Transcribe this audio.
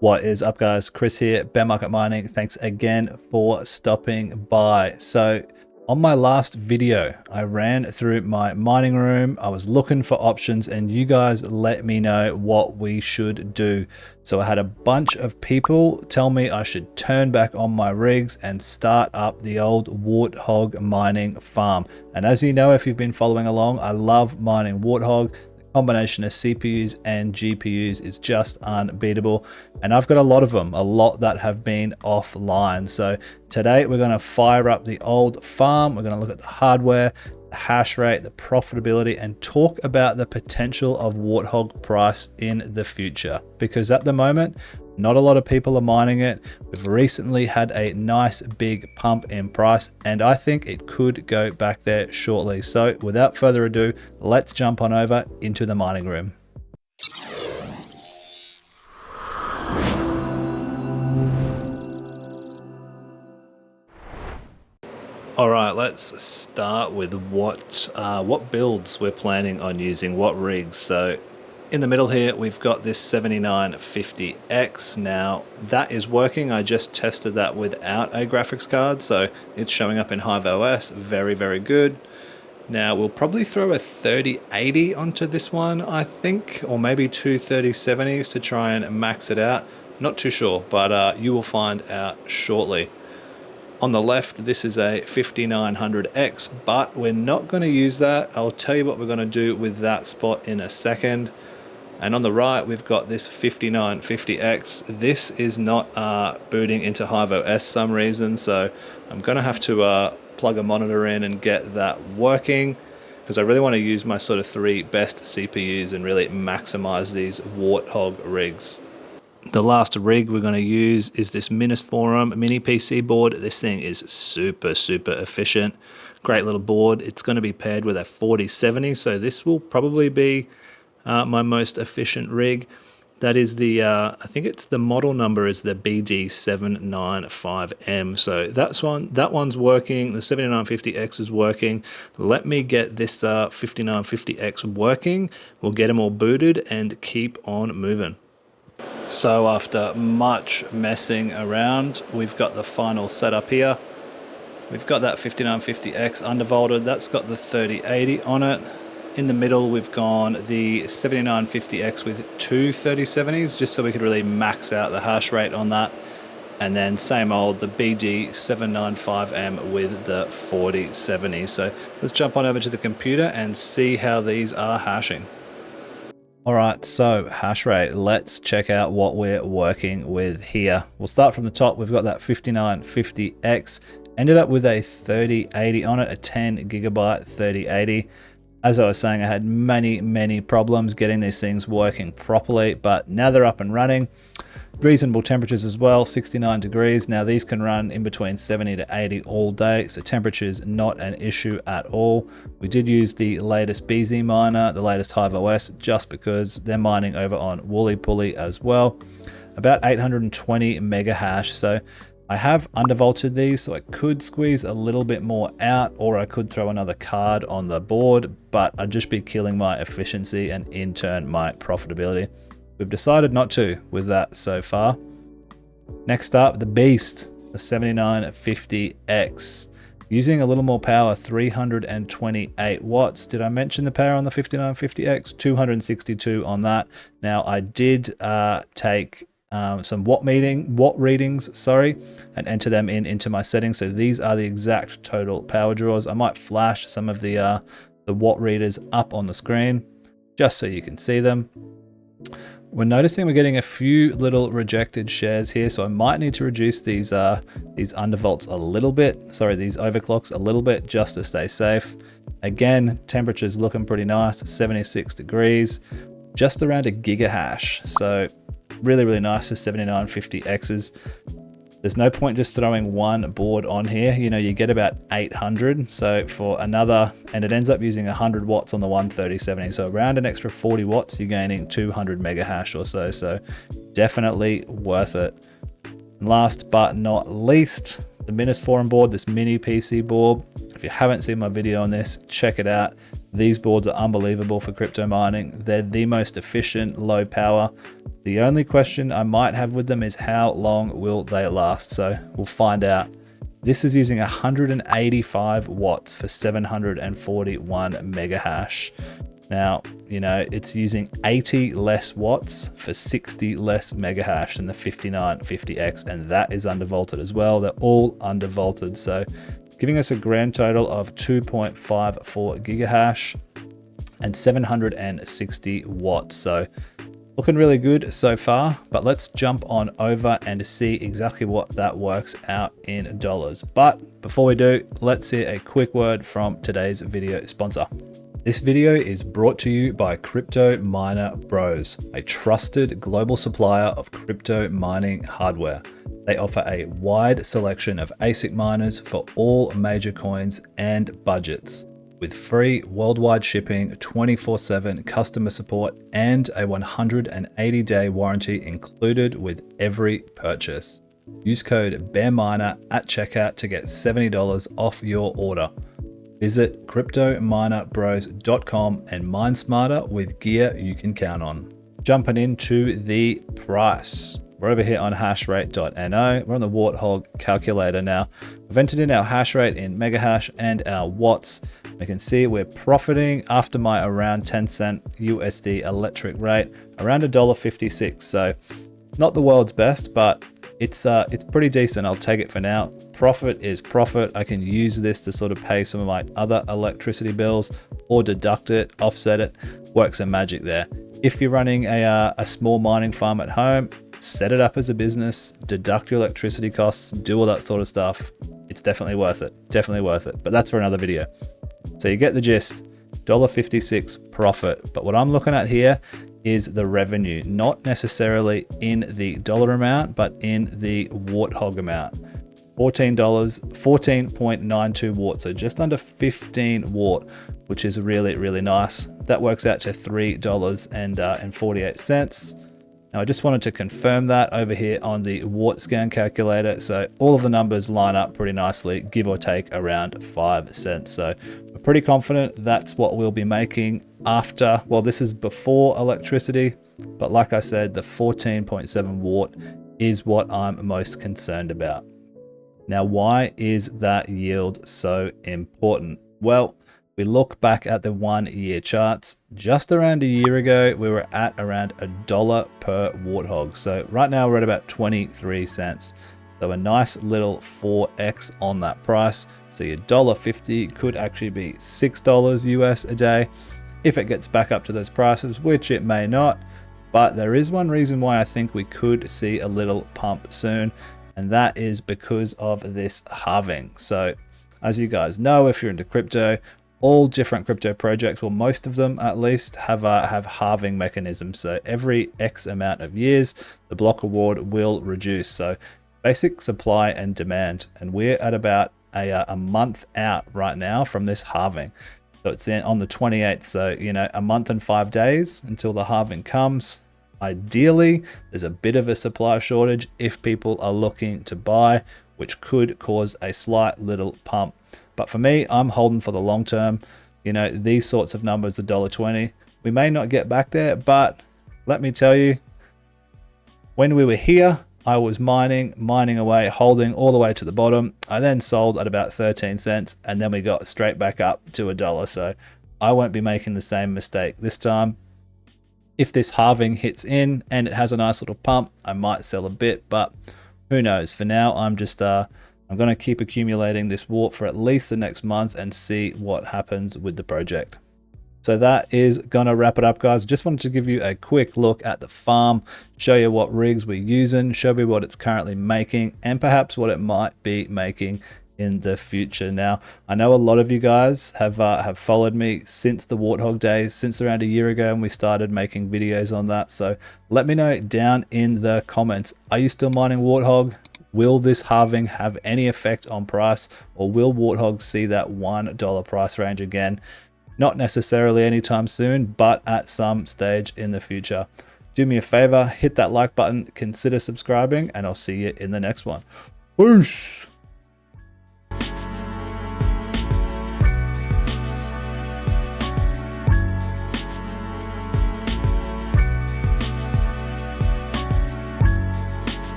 What is up, guys? Chris here, Bear Market Mining. Thanks again for stopping by. So on my last video, I ran through my mining room. I was looking for options and you guys let me know what we should do. So I had a bunch of people tell me I should turn back on my rigs and start up the old Warthog mining farm. And as you know, if you've been following along, I love mining Warthog. Combination of CPUs and GPUs is just unbeatable, and I've got a lot of them, a lot that have been offline. So today we're going to fire up the old farm. We're going to look at the hardware, the hash rate, the profitability, and talk about the potential of Warthog price in the future, because at the moment not a lot of people are mining it. We've recently had a nice big pump in price, and I think it could go back there shortly. So without further ado, let's jump on over into the mining room. All right, let's start with what builds we're planning on using, what rigs. So in the middle here, we've got this 7950X. Now that is working. I just tested that without a graphics card, so it's showing up in HiveOS. Very, very good. Now we'll probably throw a 3080 onto this one, I think, or maybe two 3070s to try and max it out. Not too sure, but you will find out shortly. On the left, this is a 5900X, but we're not going to use that. I'll tell you what we're going to do with that spot in a second. And on the right, we've got this 5950X. This is not booting into HiveOS some reason, so I'm going to have to plug a monitor in and get that working, because I really want to use my sort of three best CPUs and really maximize these Warthog rigs. The last rig we're going to use is this Minas Forum mini PC board. This thing is super, super efficient. Great little board. It's going to be paired with a 4070, so this will probably be my most efficient rig. That is the, I think it's the model number is the BD795M. So that one's working. The 7950X is working. Let me get this 5950X working. We'll get them all booted and keep on moving. So after much messing around, we've got the final setup here. We've got that 5950X undervolted. That's got the 3080 on it. In the middle, we've gone the 7950X with two 3070s, just so we could really max out the hash rate on that. And then same old, the BD795M with the 4070. So let's jump on over to the computer and see how these are hashing. All right, so hash rate, let's check out what we're working with here. We'll start from the top. We've got that 5950X, ended up with a 3080 on it, a 10 gigabyte 3080. As I was saying, I had many problems getting these things working properly, but now they're up and running. Reasonable temperatures as well, 69 degrees. Now these can run in between 70 to 80 all day, so temperature's not an issue at all. We did use the latest BZ miner, the latest HiveOS, just because they're mining over on Woolly Pulley as well. About 820 mega hash, so I have undervolted these, so I could squeeze a little bit more out, or I could throw another card on the board, but I'd just be killing my efficiency and in turn my profitability. We've decided not to with that so far. Next up, the beast, the 7950X. Using a little more power, 328 watts. Did I mention the power on the 5950X? 262 on that. Now I did take some watt readings, and enter them into my settings. So these are the exact total power draws. I might flash some of the watt readers up on the screen just so you can see them. We're noticing we're getting a few little rejected shares here, so I might need to reduce these undervolts a little bit. Sorry, these overclocks a little bit, just to stay safe. Again, temperature's looking pretty nice, 76 degrees, just around a gigahash. So really nice for 7950Xs. There's no point just throwing one board on here. You know, you get about 800. So for another, and it ends up using 100 watts on the 13070. So around an extra 40 watts, you're gaining 200 mega hash or so. So definitely worth it. And last but not least, the Minas Forum board, this mini PC board. If you haven't seen my video on this, check it out. These boards are unbelievable for crypto mining. They're the most efficient, low power. The only question I might have with them is how long will they last? So we'll find out. This is using 185 watts for 741 mega hash. Now, you know, it's using 80 less watts for 60 less mega hash than the 5950X, and that is undervolted as well. They're all undervolted, so giving us a grand total of 2.54 gigahash and 760 watts. So looking really good so far, but let's jump on over and see exactly what that works out in dollars. But before we do, let's see a quick word from today's video sponsor. This video is brought to you by CryptoMinerBros, a trusted global supplier of crypto mining hardware. They offer a wide selection of ASIC miners for all major coins and budgets, with free worldwide shipping, 24/7 customer support, and a 180-day warranty included with every purchase. Use code BearMiner at checkout to get $70 off your order. Visit CryptoMinerBros.com and mine smarter with gear you can count on. Jumping into the price. We're over here on Hashrate.no. We're on the Warthog calculator now. We've entered in our hash rate in megahash and our watts. We can see we're profiting after my around 10-cent USD electric rate, around $1.56. So not the world's best, but it's pretty decent. I'll take it for now. Profit is profit. I can use this to sort of pay some of my other electricity bills or deduct it, offset it. Works some magic there. If you're running a small mining farm at home, set it up as a business, deduct your electricity costs, do all that sort of stuff. It's definitely worth it. Definitely worth it. But that's for another video. So you get the gist. $1.56 profit. But what I'm looking at here is the revenue, not necessarily in the dollar amount, but in the Warthog amount. $14.92 watt, so just under 15 watt, which is really, really nice. That works out to $3.48. Now I just wanted to confirm that over here on the watt scan calculator. So all of the numbers line up pretty nicely, give or take around 5 cents. So we're pretty confident that's what we'll be making after, well, this is before electricity, but like I said, the 14.7 watt is what I'm most concerned about. Now, why is that yield so important? Well, we look back at the 1 year charts. Just around a year ago, we were at around $1 per Warthog. So right now we're at about 23 cents. So a nice little 4x on that price. So your $1.50 could actually be $6 US a day if it gets back up to those prices, which it may not. But there is one reason why I think we could see a little pump soon, and that is because of this halving. So as you guys know, if you're into crypto, all different crypto projects, well, most of them at least, have halving mechanisms. So every X amount of years, the block reward will reduce. So basic supply and demand, and we're at about a month out right now from this halving. So it's on the 28th, so you know, a month and 5 days until the halving comes. Ideally, there's a bit of a supply shortage if people are looking to buy, which could cause a slight little pump. But for me, I'm holding for the long term. You know, these sorts of numbers, $1.20, we may not get back there, but let me tell you, when we were here, I was mining away, holding all the way to the bottom. I then sold at about 13 cents, and then we got straight back up to $1. So I won't be making the same mistake this time. If this halving hits in and it has a nice little pump, I might sell a bit, but who knows? For now, I'm just I'm going to keep accumulating this warp for at least the next month and see what happens with the project. So that is going to wrap it up, guys. Just wanted to give you a quick look at the farm, show you what rigs we're using, show you what it's currently making, and perhaps what it might be making in the future. Now, I know a lot of you guys have followed me since the Warthog days, since around a year ago, and we started making videos on that. So let me know down in the comments, are you still mining Warthog? Will this halving have any effect on price, or will Warthog see that $1 price range again? Not necessarily anytime soon, but at some stage in the future. Do me a favor, hit that like button, consider subscribing, and I'll see you in the next one. Peace!